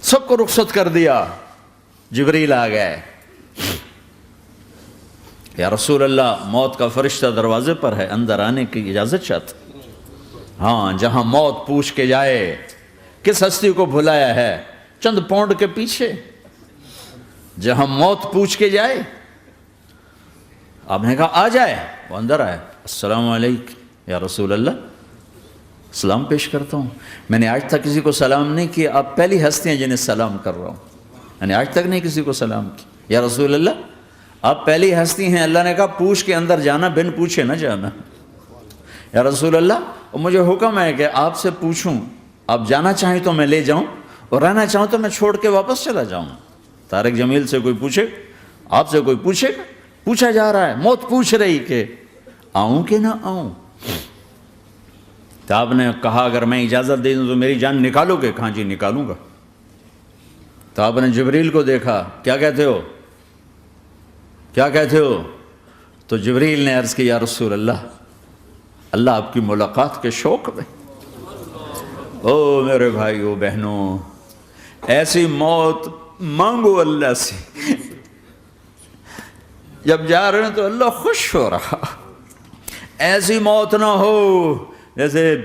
سب کو رخصت کر دیا. جبریل آ گئے. یا رسول اللہ موت کا فرشتہ دروازے پر ہے, اندر آنے کی اجازت چاہتا. ہاں, جہاں موت پوچھ کے جائے کس ہستی کو بھلایا ہے, چند پونڈ کے پیچھے جہاں موت پوچھ کے جائے. آپ نے کہا آ جائے. وہ اندر آئے. السلام علیکم یا رسول اللہ, سلام پیش کرتا ہوں. میں نے آج تک کسی کو سلام نہیں کیا, آپ پہلی ہستی ہیں جنہیں سلام کر رہا ہوں. میں نے آج تک نہیں کسی کو سلام کیا. یا رسول اللہ آپ پہلی ہستی ہیں. اللہ نے کہا پوچھ کے اندر جانا, بن پوچھے نہ جانا. یا رسول اللہ مجھے حکم ہے کہ آپ سے پوچھوں, آپ جانا چاہیں تو میں لے جاؤں, اور رہنا چاہوں تو میں چھوڑ کے واپس چلا جاؤں. طارق جمیل سے کوئی پوچھے, آپ سے کوئی پوچھے, پوچھا جا رہا ہے, موت پوچھ رہی کہ آؤں کہ نہ آؤں. تو آپ نے کہا اگر میں اجازت دے دوں تو میری جان نکالو گے؟ کہاں جی نکالوں گا. تو آپ نے جبریل کو دیکھا, کیا کہتے ہو, کیا کہتے ہو؟ تو جبریل نے عرض کی یا رسول اللہ, اللہ آپ کی ملاقات کے شوق میں. او میرے بھائیو بہنوں, ایسی موت مانگو اللہ سے. جب جا رہے ہیں تو اللہ خوش ہو رہا. ایسی موت نہ ہو جیسے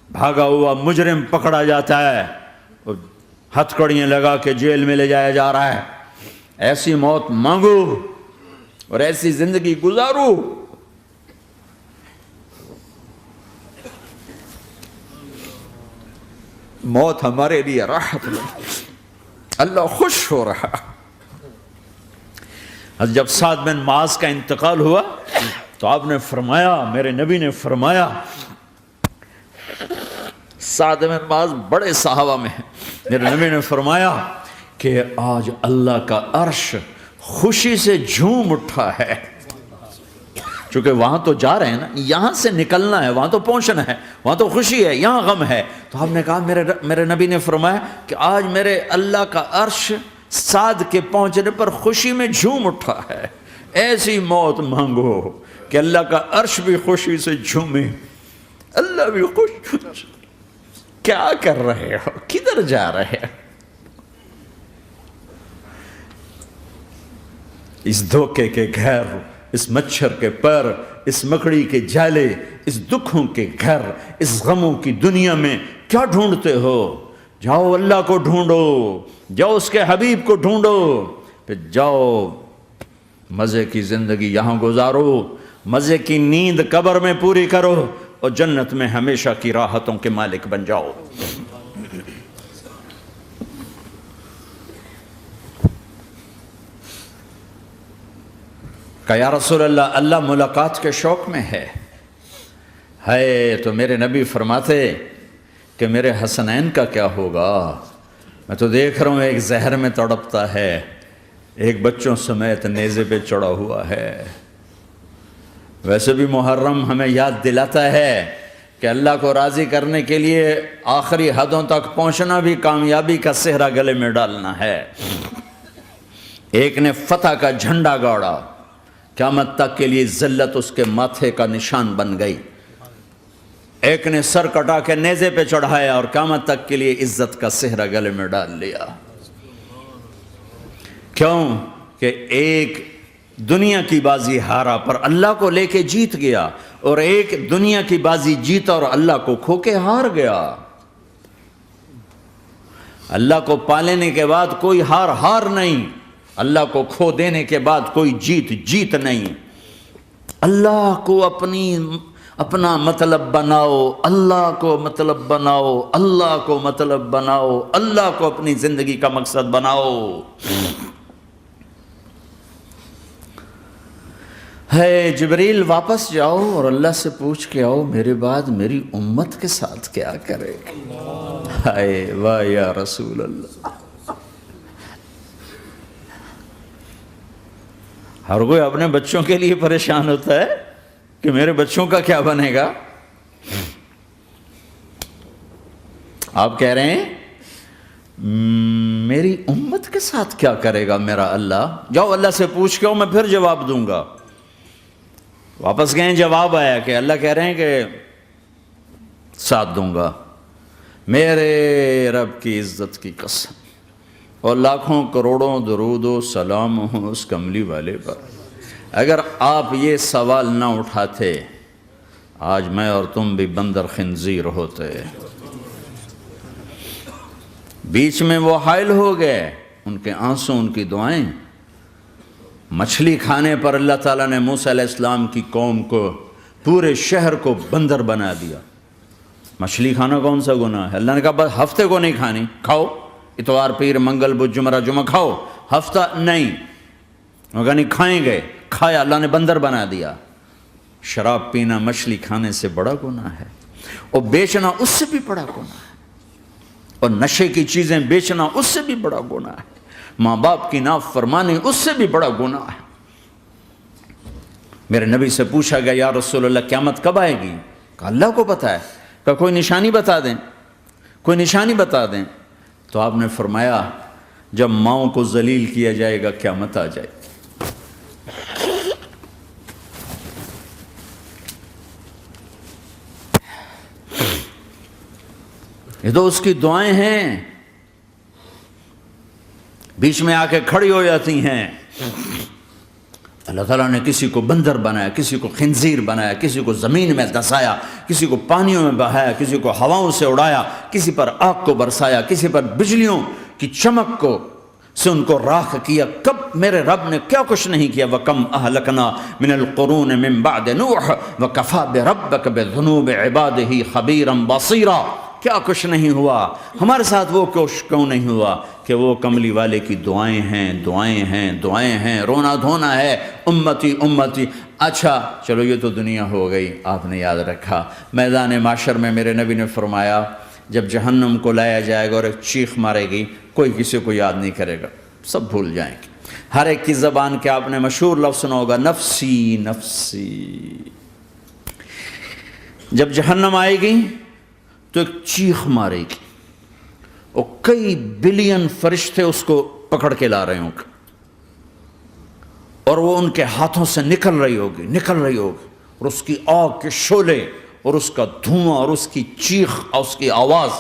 بھاگا ہوا مجرم پکڑا جاتا ہے, ہتھکڑیاں لگا کے جیل میں لے جایا جا رہا ہے. ایسی موت مانگو اور ایسی زندگی گزارو. موت ہمارے لیے راحت ہے, اللہ خوش ہو رہا. جب سعد بن معاذ کا انتقال ہوا تو آپ نے فرمایا, میرے نبی نے فرمایا, سعد بن معاذ بڑے صحابہ میں ہیں, میرے نبی نے فرمایا کہ آج اللہ کا عرش خوشی سے جھوم اٹھا ہے. چونکہ وہاں تو جا رہے ہیں نا, یہاں سے نکلنا ہے, وہاں تو پہنچنا ہے, وہاں تو خوشی ہے, یہاں غم ہے. تو آپ نے کہا, میرے نبی نے فرمایا کہ آج میرے اللہ کا عرش سعد کے پہنچنے پر خوشی میں جھوم اٹھا ہے. ایسی موت مانگو کہ اللہ کا عرش بھی خوشی سے جھومے, اللہ بھی خوش. کیا کر رہے ہو, کدھر جا رہے ہو؟ اس دھوکے کے گھر, اس مچھر کے پر, اس مکڑی کے جالے, اس دکھوں کے گھر, اس غموں کی دنیا میں کیا ڈھونڈتے ہو؟ جاؤ اللہ کو ڈھونڈو, جاؤ اس کے حبیب کو ڈھونڈو, پھر جاؤ مزے کی زندگی یہاں گزارو, مزے کی نیند قبر میں پوری کرو, اور جنت میں ہمیشہ کی راحتوں کے مالک بن جاؤ. کہ یا رسول اللہ, اللہ ملاقات کے شوق میں ہے. تو میرے نبی فرماتے کہ میرے حسنین کا کیا ہوگا؟ میں تو دیکھ رہا ہوں ایک زہر میں تڑپتا ہے, ایک بچوں سمیت نیزے پہ چڑھا ہوا ہے. ویسے بھی محرم ہمیں یاد دلاتا ہے کہ اللہ کو راضی کرنے کے لیے آخری حدوں تک پہنچنا بھی کامیابی کا صحرا گلے میں ڈالنا ہے. ایک نے فتح کا جھنڈا گاڑا, قیامت تک کے لیے ذلت اس کے ماتھے کا نشان بن گئی. ایک نے سر کٹا کے نیزے پہ چڑھایا اور قیامت تک کے لیے عزت کا صحرا گلے میں ڈال لیا. کیوں کہ ایک دنیا کی بازی ہارا پر اللہ کو لے کے جیت گیا, اور ایک دنیا کی بازی جیتا اور اللہ کو کھو کے ہار گیا. اللہ کو پالینے کے بعد کوئی ہار نہیں, اللہ کو کھو دینے کے بعد کوئی جیت نہیں. اللہ کو اپنا مطلب بناؤ, اللہ کو مطلب بناؤ, اللہ کو مطلب بناؤ, اللہ کو اپنی زندگی کا مقصد بناؤ. جبریل واپس جاؤ اور اللہ سے پوچھ کے آؤ میرے بعد میری امت کے ساتھ کیا کرے گا. واہ یا رسول اللہ. ہر کوئی اپنے بچوں کے لیے پریشان ہوتا ہے کہ میرے بچوں کا کیا بنے گا. آپ کہہ رہے ہیں میری امت کے ساتھ کیا کرے گا میرا اللہ. جاؤ اللہ سے پوچھ کے آؤ, میں پھر جواب دوں گا. واپس گئے, جواب آیا کہ اللہ کہہ رہے ہیں کہ ساتھ دوں گا. میرے رب کی عزت کی قسم, اور لاکھوں کروڑوں درود و سلام ہوں اس کملی والے پر۔ اگر آپ یہ سوال نہ اٹھاتے آج میں اور تم بھی بندر خنزیر ہوتے۔ بیچ میں وہ حائل ہو گئے، ان کے آنسو، ان کی دعائیں۔ مچھلی کھانے پر اللہ تعالیٰ نے موسیٰ علیہ السلام کی قوم کو، پورے شہر کو بندر بنا دیا۔ مچھلی کھانا کون سا گناہ ہے؟ اللہ نے کہا بس ہفتے کو نہیں کھانی، کھاؤ، اتوار پیر منگل بدھ جمعہ جمعہ کھاؤ، ہفتہ نہیں۔ وہ کہا نہیں کھائیں گے، کھایا، اللہ نے بندر بنا دیا۔ شراب پینا مچھلی کھانے سے بڑا گناہ ہے، اور بیچنا اس سے بھی بڑا گناہ ہے، اور نشے کی چیزیں بیچنا اس سے بھی بڑا گناہ ہے، ماں باپ کی نافرمانی اس سے بھی بڑا گناہ ہے۔ میرے نبی سے پوچھا گیا یا رسول اللہ قیامت کب آئے گی؟ کہا اللہ کو پتہ ہے۔ کہا کوئی نشانی بتا دیں، کوئی نشانی بتا دیں۔ تو آپ نے فرمایا جب ماؤں کو ذلیل کیا جائے گا قیامت آ جائے گی۔ یہ تو اس کی دعائیں ہیں، بیچ میں آ کے کھڑی ہو جاتی ہیں۔ اللہ تعالیٰ نے کسی کو بندر بنایا، کسی کو خنزیر بنایا، کسی کو زمین میں دسایا، کسی کو پانیوں میں بہایا، کسی کو ہواؤں سے اڑایا، کسی پر آگ کو برسایا، کسی پر بجلیوں کی چمک کو سے ان کو راکھ کیا۔ کب میرے رب نے کیا کچھ نہیں کیا۔ وَكَمْ أَهْلَكْنَا مِنَ الْقُرُونِ مِن بَعْدِ نُوحٍ وَكَفَىٰ بِرَبِّكَ بِذُنُوبِ عِبَادِهِ خَبِيرًا بَصِيرًا۔ کیا کچھ نہیں ہوا ہمارے ساتھ، وہ کچھ کیوں نہیں ہوا کہ وہ کملی والے کی دعائیں ہیں، دعائیں ہیں، دعائیں ہیں، رونا دھونا ہے، امتی امتی۔ اچھا چلو یہ تو دنیا ہو گئی، آپ نے یاد رکھا۔ میدان معاشر میں میرے نبی نے فرمایا جب جہنم کو لایا جائے گا اور ایک چیخ مارے گی، کوئی کسی کو یاد نہیں کرے گا، سب بھول جائیں گے۔ ہر ایک کی زبان کے آپ نے مشہور لفظ سنا ہوگا نفسی نفسی۔ جب جہنم آئے گی تو ایک چیخ مارے گی، اور کئی بلین فرشتے اس کو پکڑ کے لا رہے ہوں گے، اور وہ ان کے ہاتھوں سے نکل رہی ہوگی، اور اس کی آگ کے شعلے اور اس کا دھواں اور اس کی چیخ اور اس کی آواز۔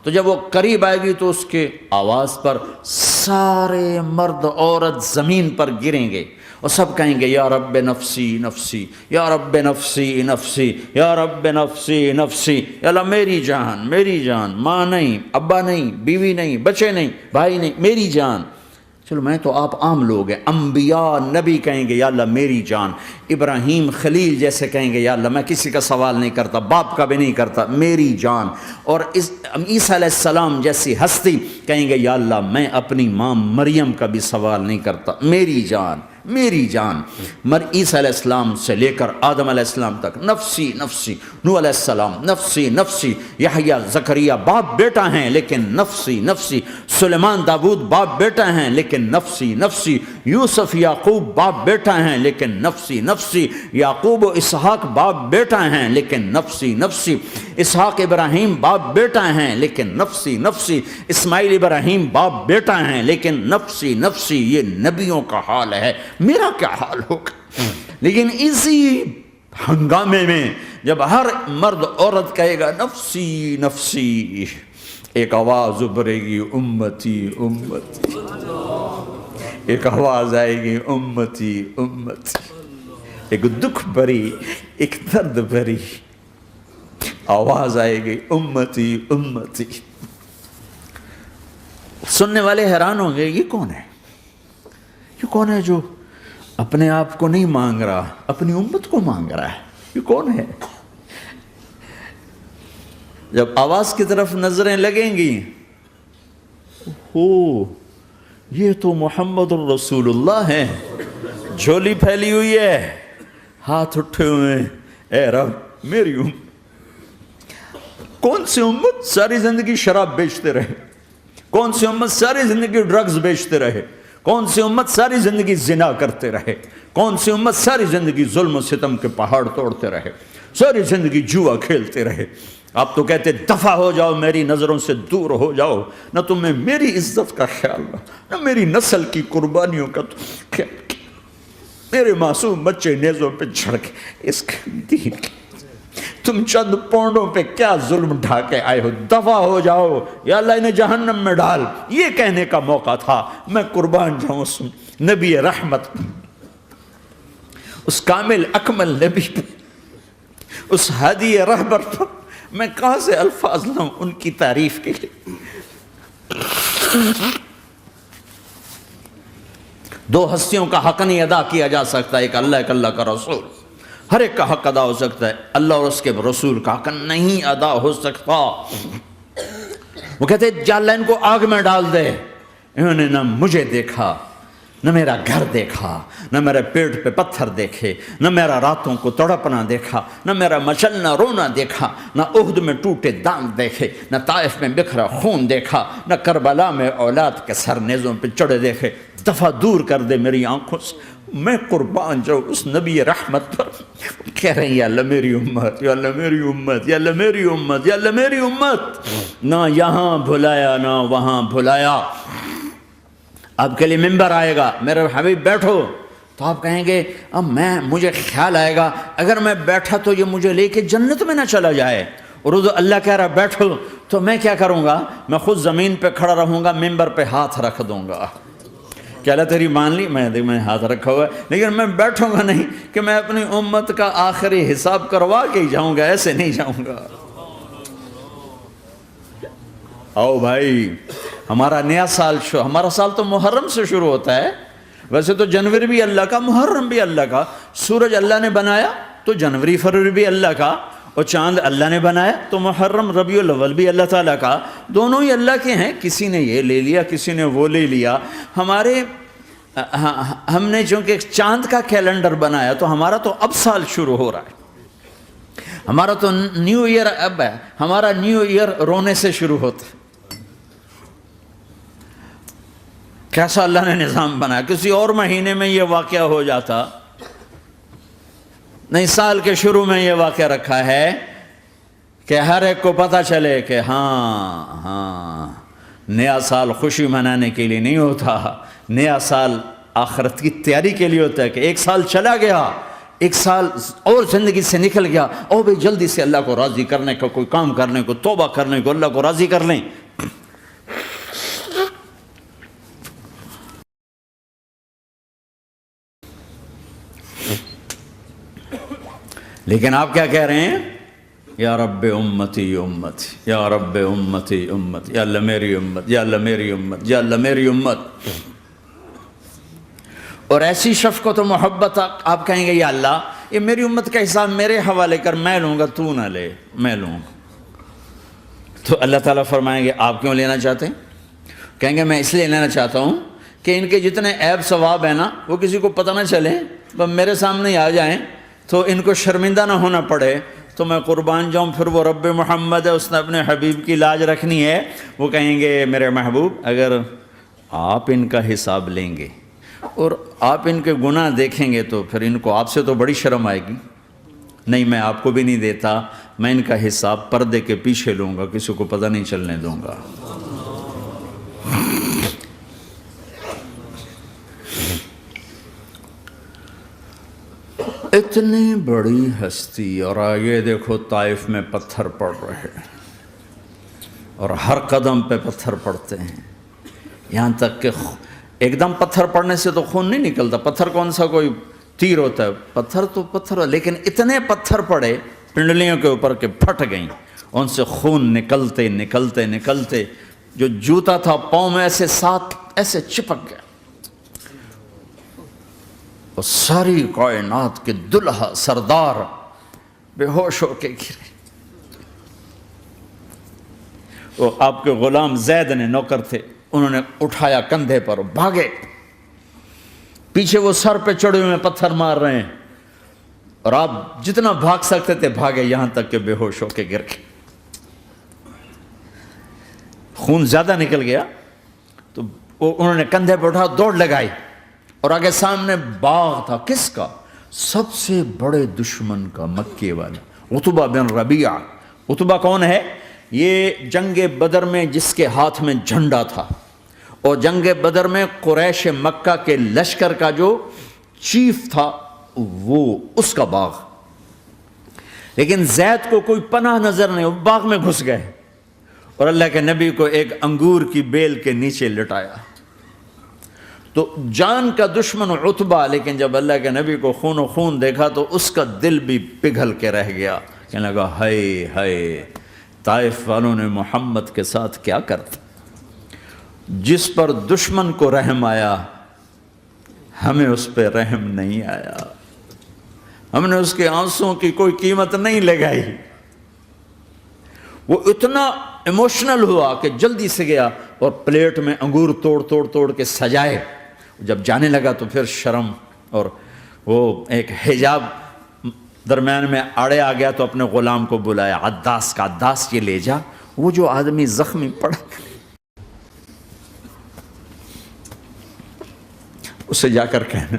تو جب وہ قریب آئے گی تو اس کے آواز پر سارے مرد عورت زمین پر گریں گے، اور سب کہیں گے یا رب نفسی نفسی، یا رب نفسی نفسی، یا رب نفسی نفسی، یا اللہ میری جان، میری جان، ماں نہیں، ابا نہیں، بیوی نہیں، بچے نہیں، بھائی نہیں، میری جان۔ چلو میں تو آپ عام لوگ ہیں، انبیاء نبی کہیں گے یا اللہ میری جان، ابراہیم خلیل جیسے کہیں گے یا اللہ میں کسی کا سوال نہیں کرتا، باپ کا بھی نہیں کرتا، میری جان، اور عیسیٰ علیہ السلام جیسی ہستی کہیں گے یا اللہ میں اپنی ماں مریم کا بھی سوال نہیں کرتا، میری جان، میری جان۔ عیسیٰ علیہ السلام سے لے کر آدم علیہ السلام تک نفسی نفسی، نوح علیہ السلام نفسی نفسی، یحییٰ زکریا باپ بیٹا ہیں لیکن نفسی نفسی، سلیمان داؤد باپ بیٹا ہیں لیکن نفسی نفسی، یوسف یعقوب باپ بیٹا ہیں لیکن نفسی نفسی، یعقوب و اسحاق باپ بیٹا ہیں لیکن نفسی نفسی، اسحاق ابراہیم باپ بیٹا ہیں لیکن نفسی نفسی، اسماعیل ابراہیم باپ بیٹا ہیں لیکن نفسی نفسی۔ یہ نبیوں کا حال ہے، میرا کیا حال ہوگا؟ لیکن اسی ہنگامے میں جب ہر مرد عورت کہے گا نفسی نفسی، ایک آواز ابھرے گی امتی امتی، ایک آواز آئے گی امتی امتی، ایک دکھ بھری، ایک درد بھری آواز آئے گی امتی امتی۔ سننے والے حیران ہوں گے یہ کون ہے، یہ کون ہے جو اپنے آپ کو نہیں مانگ رہا، اپنی امت کو مانگ رہا ہے، یہ کون ہے؟ جب آواز کی طرف نظریں لگیں گی، یہ تو محمد الرسول اللہ ہے، جھولی پھیلی ہوئی ہے، ہاتھ اٹھے ہوئے ہیں، اے رب میری کون سی امت ساری زندگی شراب بیچتے رہے، کون سی امت ساری زندگی ڈرگز بیچتے رہے، کون سی امت ساری زندگی زنا کرتے رہے، کون سی امت ساری زندگی ظلم و ستم کے پہاڑ توڑتے رہے، ساری زندگی جوا کھیلتے رہے۔ آپ تو کہتے دفع ہو جاؤ، میری نظروں سے دور ہو جاؤ، نہ تمہیں میری عزت کا خیال نہ میری نسل کی قربانیوں کا خیال، میرے معصوم بچے نیزوں پہ جھڑ کے اس کے دین تم چند پونڈوں پہ کیا ظلم ڈھا کے آئے ہو، دفع ہو جاؤ یا اللہ انہیں جہنم میں ڈال، یہ کہنے کا موقع تھا۔ میں قربان جاؤں اس نبی رحمت، اس کامل اکمل نبی پہ، اس ہادی رہبر پر میں کہاں سے الفاظ لوں ان کی تعریف کے لیے۔ دو ہستیوں کا حق نہیں ادا کیا جا سکتا، ایک اللہ، ایک اللہ کا رسول۔ ہر ایک کا حق ادا ہو سکتا ہے، اللہ اور اس کے رسول کا حق نہیں ادا ہو سکتا۔ وہ کہتے جا اللہ ان کو آگ میں ڈال دے۔ انہوں نے نہ مجھے دیکھا، نہ میرا گھر دیکھا، نہ میرے پیٹ پہ پتھر دیکھے، نہ میرا راتوں کو تڑپنا دیکھا، نہ میرا مچلنا رونا دیکھا، نہ احد میں ٹوٹے دانت دیکھے، نہ طائف میں بکھرا خون دیکھا، نہ کربلا میں اولاد کے سر نیزوں پہ چڑھے دیکھے۔ دفعہ دور کر دے میری آنکھوں سے۔ میں قربان جاؤں اس نبی رحمت پر۔ کہہ رہے ہیں یا اللہ میری امت، یا اللہ میری امت، یا اللہ میری امت، یا اللہ میری امت۔ نہ یہاں بھلایا نہ وہاں بھلایا۔ آپ کے لیے ممبر آئے گا، میرے حبیب بیٹھو، تو آپ کہیں گے اب مجھے خیال آئے گا اگر میں بیٹھا تو یہ مجھے لے کے جنت میں نہ چلا جائے، اور اللہ کہہ رہا بیٹھو تو میں کیا کروں گا؟ میں خود زمین پہ کھڑا رہوں گا، ممبر پہ ہاتھ رکھ دوں گا کہ اللہ تیری مان لی، میں ہاتھ رکھا ہوا ہے، لیکن میں بیٹھوں گا نہیں کہ میں اپنی امت کا آخری حساب کروا کے ہی جاؤں گا، ایسے نہیں جاؤں گا۔ آؤ بھائی، ہمارا نیا سال ہمارا سال تو محرم سے شروع ہوتا ہے، ویسے تو جنوری بھی اللہ کا، محرم بھی اللہ کا، سورج اللہ نے بنایا تو جنوری فروری بھی اللہ کا، اور چاند اللہ نے بنایا تو محرم ربیع الاول بھی اللہ تعالیٰ کا، دونوں ہی اللہ کے ہیں۔ کسی نے یہ لے لیا، کسی نے وہ لے لیا۔ ہم نے چونکہ چاند کا کیلنڈر بنایا تو ہمارا تو اب سال شروع ہو رہا ہے، ہمارا تو نیو ایئر اب ہے، ہمارا نیو ایئر رونے سے شروع ہوتا ہے۔ کیسا اللہ نے نظام بنایا، کسی اور مہینے میں یہ واقعہ ہو جاتا، نہیں سال کے شروع میں یہ واقعہ رکھا ہے کہ ہر ایک کو پتہ چلے کہ ہاں نیا سال خوشی منانے کے لیے نہیں ہوتا، نیا سال آخرت کی تیاری کے لیے ہوتا ہے کہ ایک سال چلا گیا، ایک سال اور زندگی سے نکل گیا، اور بھی جلدی سے اللہ کو راضی کرنے کا کوئی کام کرنے کو، توبہ کرنے کو، اللہ کو راضی کر لیں۔ لیکن آپ کیا کہہ رہے ہیں؟ یا رب امتی امت، یا رب امتی امت، یا اللہ میری امت، یا اللہ میری امت، یا اللہ میری امت۔ اور ایسی شفقت و محبت آپ کہیں گے یا اللہ یہ میری امت کا حساب میرے حوالے کر، میں لوں گا، تو نہ لے، میں لوں گا۔ تو اللہ تعالیٰ فرمائیں گے آپ کیوں لینا چاہتے ہیں؟ کہیں گے میں اس لیے لینا چاہتا ہوں کہ ان کے جتنے عیب ثواب ہیں نا وہ کسی کو پتہ نہ چلے، بس میرے سامنے آ جائیں تو ان کو شرمندہ نہ ہونا پڑے، تو میں قربان جاؤں۔ پھر وہ رب محمد ہے، اس نے اپنے حبیب کی لاج رکھنی ہے، وہ کہیں گے میرے محبوب اگر آپ ان کا حساب لیں گے اور آپ ان کے گناہ دیکھیں گے تو پھر ان کو آپ سے تو بڑی شرم آئے گی، نہیں میں آپ کو بھی نہیں دیتا، میں ان کا حساب پردے کے پیچھے لوں گا، کسی کو پتہ نہیں چلنے دوں گا۔ اتنی بڑی ہستی، اور آگے دیکھو طائف میں پتھر پڑ رہے ہیں، اور ہر قدم پہ پتھر پڑتے ہیں، یہاں تک کہ ایک دم پتھر پڑنے سے تو خون نہیں نکلتا، پتھر کون سا کوئی تیر ہوتا ہے، پتھر تو پتھر، لیکن اتنے پتھر پڑے پنڈلیوں کے اوپر کہ پھٹ گئیں، ان سے خون نکلتے نکلتے نکلتے جو جوتا تھا پاؤں میں ایسے چپک گیا، اور ساری کائنات کے دلہا سردار بے ہوش ہو کے گرے۔ وہ آپ کے غلام زید نے نوکر تھے، انہوں نے اٹھایا کندھے پر، بھاگے، پیچھے وہ سر پہ چڑھے ہوئے پتھر مار رہے ہیں، اور آپ جتنا بھاگ سکتے تھے بھاگے، یہاں تک کہ بے ہوش ہو کے گر گئے۔ خون زیادہ نکل گیا تو انہوں نے کندھے پہ اٹھا، دوڑ لگائی، اور آگے سامنے باغ تھا، کس کا؟ سب سے بڑے دشمن کا، مکے والا عتبہ بن ربیعہ۔ عتبہ کون ہے؟ یہ جنگ بدر میں جس کے ہاتھ میں جھنڈا تھا، اور جنگ بدر میں قریش مکہ کے لشکر کا جو چیف تھا وہ، اس کا باغ۔ لیکن زید کو کوئی پناہ نظر نہیں، وہ باغ میں گھس گئے اور اللہ کے نبی کو ایک انگور کی بیل کے نیچے لٹایا۔ تو جان کا دشمن عتبہ، لیکن جب اللہ کے نبی کو خون و خون دیکھا تو اس کا دل بھی پگھل کے رہ گیا، کہنے لگا ہائے ہائے، طائف والوں نے محمد کے ساتھ کیا کرتا۔ جس پر دشمن کو رحم آیا ہمیں اس پہ رحم نہیں آیا، ہم نے اس کے آنسوں کی کوئی قیمت نہیں لگائی۔ وہ اتنا ایموشنل ہوا کہ جلدی سے گیا اور پلیٹ میں انگور توڑ کے سجائے۔ جب جانے لگا تو پھر شرم اور وہ ایک حجاب درمیان میں آڑے آ گیا، تو اپنے غلام کو بلایا، عداس کا، عداس یہ لے جا وہ جو آدمی زخمی پڑا، اسے جا کر کہنا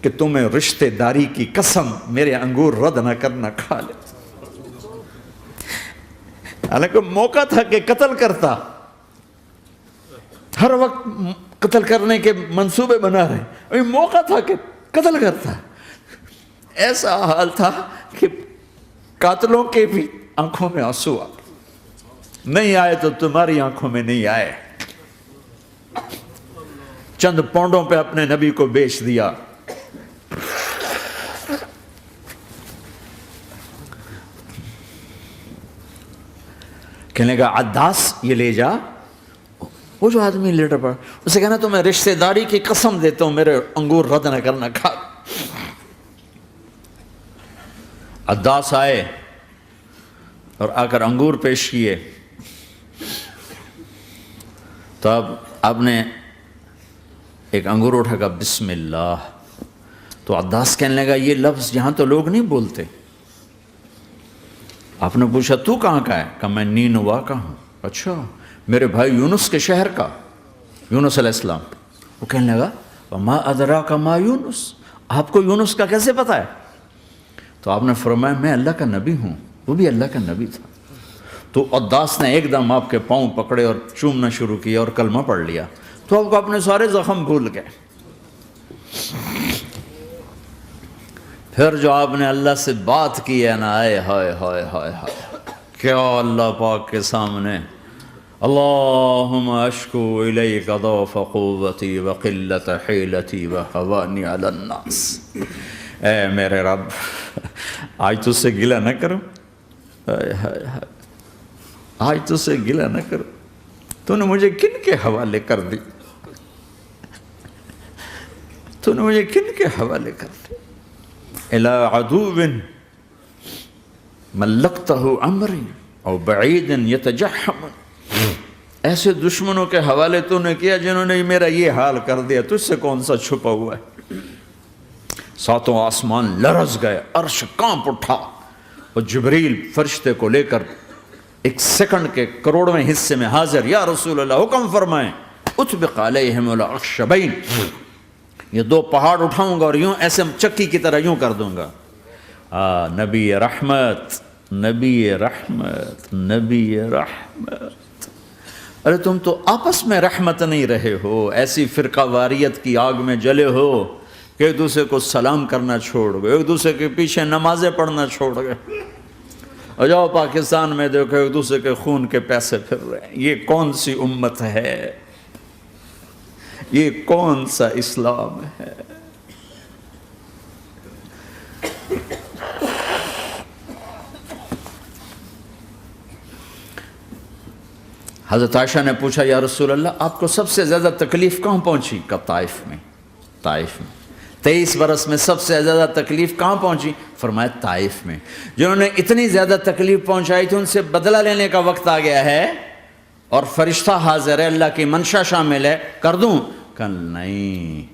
کہ تمہیں رشتہ داری کی قسم میرے انگور رد نہ کرنا، کھا لے۔ حالانکہ موقع تھا کہ قتل کرتا، ہر وقت قتل کرنے کے منصوبے بنا رہے، ابھی موقع تھا کہ قتل کرتا۔ ایسا حال تھا کہ قاتلوں کے بھی آنکھوں میں آنسو آ نہیں آئے تو تمہاری آنکھوں میں نہیں آئے۔ چند پونڈوں پہ اپنے نبی کو بیچ دیا۔ کہنے لگا عداس یہ لے جا، وہ جو آدمی لیٹر پڑا، اسے کہنا تو میں رشتہ داری کی قسم دیتا ہوں میرے انگور رد نہ کرنا، کھا۔ عداس آئے اور آ کر انگور پیش کیے، تو اب آپ نے ایک انگور اٹھا کر بسم اللہ، تو عداس کہنے لگا یہ لفظ یہاں تو لوگ نہیں بولتے۔ آپ نے پوچھا تو کہاں کا ہے؟ کہا میں نینوا کا ہوں۔ اچھا، میرے بھائی یونس کے شہر کا، یونس علیہ السلام۔ وہ کہنے لگا وما ادراک ما یونس، آپ کو یونس کا کیسے پتا ہے؟ تو آپ نے فرمایا میں اللہ کا نبی ہوں، وہ بھی اللہ کا نبی تھا۔ تو عداس نے ایک دم آپ کے پاؤں پکڑے اور چومنا شروع کیا اور کلمہ پڑھ لیا، تو آپ کو اپنے سارے زخم بھول گئے۔ پھر جو آپ نے اللہ سے بات کی ہے نا، آئے ہائے ہائے ہائے ہائے، کیا اللہ پاک کے سامنے اللہم اشکو الیک ضعف قوتی وقلت حیلتی وہوانی علی الناس، اے میرے رب آج تجھ سے گلہ نہ کروں، آج تجھ سے گلہ نہ کروں، تو نے مجھے کن کے حوالے کر دی، تو نے مجھے کن کے حوالے کر دی، الی عدو ملکتہ امری او بعید یتجحم، ایسے دشمنوں کے حوالے تو نے کیا جنہوں نے میرا یہ حال کر دیا، تجھ سے کون سا چھپا ہوا ہے۔ ساتوں آسمان لرز گئے، عرش کانپ اٹھا، اور جبریل فرشتے کو لے کر ایک سیکنڈ کے کروڑویں حصے میں حاضر، یا رسول اللہ حکم فرمائیں اطبق علیہم الاخشبین، یہ دو پہاڑ اٹھاؤں گا اور یوں ایسے چکی کی طرح یوں کر دوں گا۔ نبی رحمت، نبی رحمت، نبی رحمت۔ ارے تم تو آپس میں رحمت نہیں رہے ہو، ایسی فرقہ واریت کی آگ میں جلے ہو کہ ایک دوسرے کو سلام کرنا چھوڑ گئے، ایک دوسرے کے پیچھے نمازیں پڑھنا چھوڑ گئے، اور جاؤ پاکستان میں دیکھو ایک دوسرے کے خون کے پیسے پھر رہے ہیں۔ یہ کون سی امت ہے؟ یہ کون سا اسلام ہے؟ حضرت عائشہ نے پوچھا یا رسول اللہ آپ کو سب سے زیادہ تکلیف کہاں پہنچی؟ کہا طائف میں، طائف میں۔ 23 برس میں سب سے زیادہ تکلیف کہاں پہنچی؟ فرمایا طائف میں۔ جنہوں نے اتنی زیادہ تکلیف پہنچائی تھی ان سے بدلہ لینے کا وقت آ گیا ہے، اور فرشتہ حاضر ہے، اللہ کی منشا شامل ہے، کر دوں؟ کہ نہیں،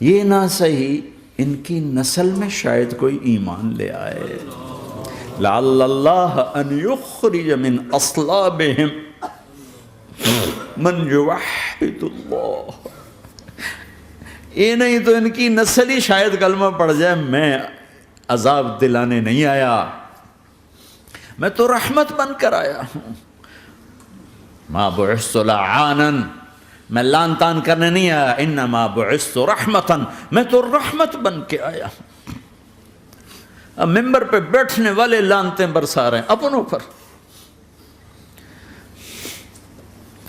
یہ نہ صحیح، ان کی نسل میں شاید کوئی ایمان لے آئے، لعل اللہ ان یخرج من اصلابہم من یوحد اللہ، یہ نہیں تو ان کی نسل ہی شاید کلمہ پڑھ جائے۔ میں عذاب دلانے نہیں آیا، میں تو رحمت بن کر آیا ہوں۔ ما بعثت لعانا، میں لان تان کرنے نہیں آیا، انما بعثت رحمتا، میں تو رحمت بن کے آیا ہوں۔ اب ممبر پہ بیٹھنے والے لانتیں برسا رہے ہیں اپنوں پر.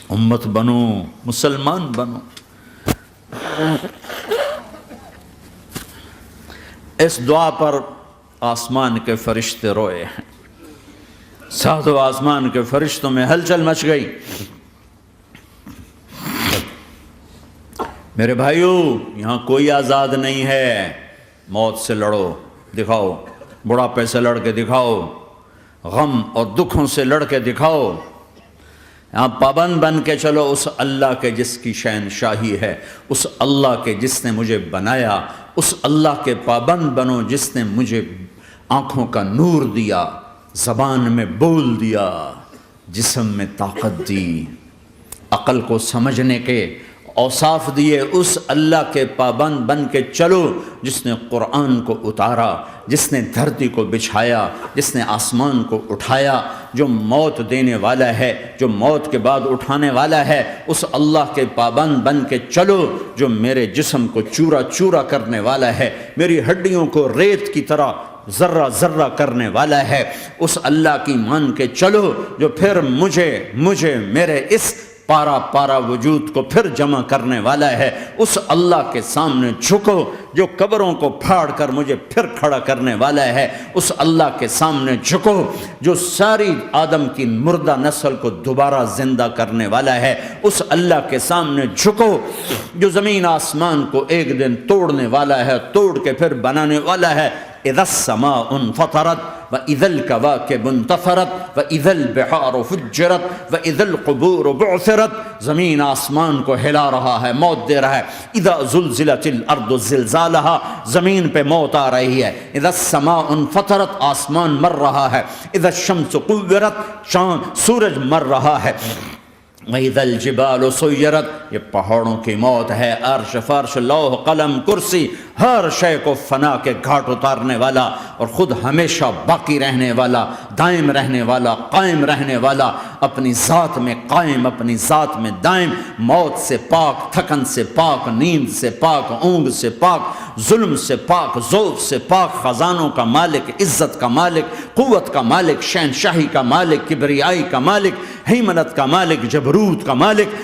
امت بنو، مسلمان بنو. اس دعا پر آسمان کے فرشتے روئے ہیں. ساتوں آسمان کے فرشتوں میں ہلچل مچ گئی. میرے بھائیو، یہاں کوئی آزاد نہیں ہے. موت سے لڑو، دکھاؤ. بڑھاپے سے لڑ کے دکھاؤ. غم اور دکھوں سے لڑ کے دکھاؤ. یہاں پابند بن کے چلو اس اللہ کے جس کی شہنشاہی ہے، اس اللہ کے جس نے مجھے بنایا. اس اللہ کے پابند بنو جس نے مجھے آنکھوں کا نور دیا، زبان میں بول دیا، جسم میں طاقت دی، عقل کو سمجھنے کے اوصاف دیے. اس اللہ کے پابند بن کے چلو جس نے قرآن کو اتارا، جس نے دھرتی کو بچھایا، جس نے آسمان کو اٹھایا، جو موت دینے والا ہے، جو موت کے بعد اٹھانے والا ہے. اس اللہ کے پابند بن کے چلو جو میرے جسم کو چورا چورا کرنے والا ہے، میری ہڈیوں کو ریت کی طرح ذرہ ذرہ کرنے والا ہے. اس اللہ کی مان کے چلو جو پھر مجھے میرے اس پارا پارا وجود کو پھر جمع کرنے والا ہے. اس اللہ کے سامنے جھکو جو قبروں کو پھاڑ کر مجھے پھر کھڑا کرنے والا ہے. اس اللہ کے سامنے جھکو جو ساری آدم کی مردہ نسل کو دوبارہ زندہ کرنے والا ہے. اس اللہ کے سامنے جھکو جو زمین آسمان کو ایک دن توڑنے والا ہے، توڑ کے پھر بنانے والا ہے. اذا السماء انفطرت واذا الكواكب انتثرت واذا البحار فجرت واذا القبور بعثرت. زمین آسمان کو ہلا رہا ہے، موت دے رہا ہے. اذا زلزلت الارض زلزالها، زمین پہ موت آ رہی ہے. اذا السماء انفطرت، آسمان مر رہا ہے. اذا الشمس قورت، چاند سورج مر رہا ہے. وَإِذَا الْجِبَالُ سُيِّرَتْ، یہ پہاڑوں کی موت ہے. عرش فرش لوح قلم کرسی ہر شے کو فنا کے گھاٹ اتارنے والا اور خود ہمیشہ باقی رہنے والا، دائم رہنے والا، قائم رہنے والا، اپنی ذات میں قائم، اپنی ذات میں دائم، موت سے پاک، تھکن سے پاک، نیند سے پاک، اونگ سے پاک، ظلم سے پاک، ذوق سے پاک، خزانوں کا مالک، عزت کا مالک، قوت کا مالک، شہنشاہی کا مالک، کبریائی کا مالک، ہیمنت کا مالک، جبروت کا مالک،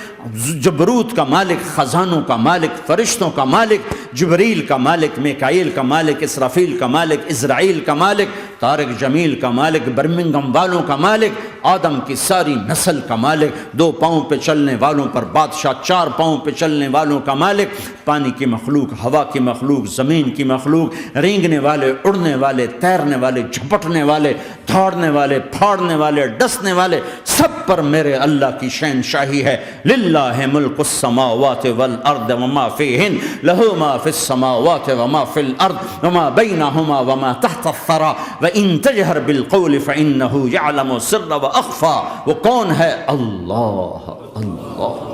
جبروت کا مالک، خزانوں کا مالک، فرشتوں کا مالک، جبریل کا مالک، میکائیل کا مالک، اسرافیل کا مالک، اسرائیل کا مالک، طارق جمیل کا مالک، برمنگم والوں کا مالک، آدم کی ساری نسل کا مالک، 2 پاؤں پہ چلنے والوں پر بادشاہ، 4 پاؤں پہ چلنے والوں کا مالک، پانی کی مخلوق، ہوا کی مخلوق، زمین کی مخلوق، رینگنے والے، اڑنے والے، تیرنے والے، جھپٹنے والے، دھاڑنے والے، پھاڑنے والے، ڈسنے والے، سب پر میرے اللہ کی شہنشاہی ہے. للہ ملک السماوات والارض وما فیہن، لہ ما فی السماوات وما فی الارض وما بینہما وما تحت الثری وان تجہر بالقول فانہ یعلم السر واخفی. وہ کون ہے؟ اللہ. اللہ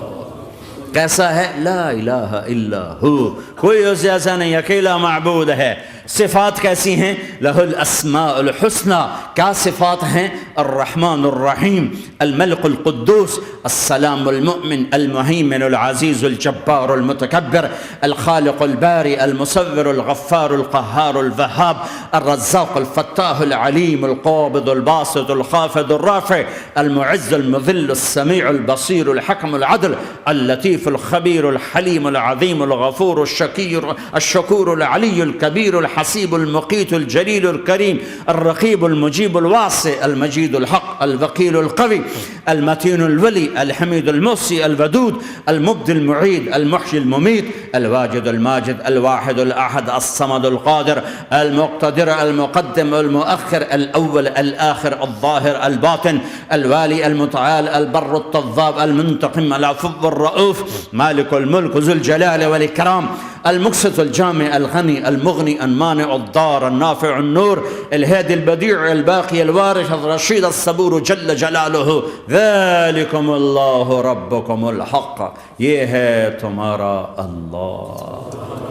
کیسا ہے؟ لا الہ الا ہو، کوئی اس جیسا نہیں، اکیلا معبود ہے. صفات کیسی ہیں؟ لہ الاسماء الحسنى. کیا صفات ہیں؟ الرحمن الرحیم، الملک القدوس، السلام المؤمن، المہیمن العزیز الجبار المتکبر، الخالق الباری المصور الغفار القہار الوہاب، الرزاق الفتاح العلیم القابض الباسط الخافض الرافع، المعز المذل السمیع البصیر الحکم العدل، اللطیف الخبیر الحلیم العظیم الغفور الشکور العلی الکبیر الحسیب المقیت الجلیل الکریم، الرقیب المجیب الواسع، المجید الحق، الوکیل القوی، المتین الولی، الحمید المحصی، الودود، المبدی المعید، المحیی الممیت، الواجد الماجد، الواحد الاحد، الصمد القادر، المقتدر، المقدم، المؤخر، الاول، الاخر، الظاهر، الباطن، الوالي، المتعال، البر التضاب، المنتقم، العفو الرؤوف، مالك الملك، ذو الجلال والإكرام، المقسط الجامع، الغني، المغني، المانع، الضار، النافع، النور، الهادي، البديع، الباقي، الوارث، الرشيد، الصبور جل جلاله. ذلكم الله ربكم الحق، یہ ہے تمہارا اللہ.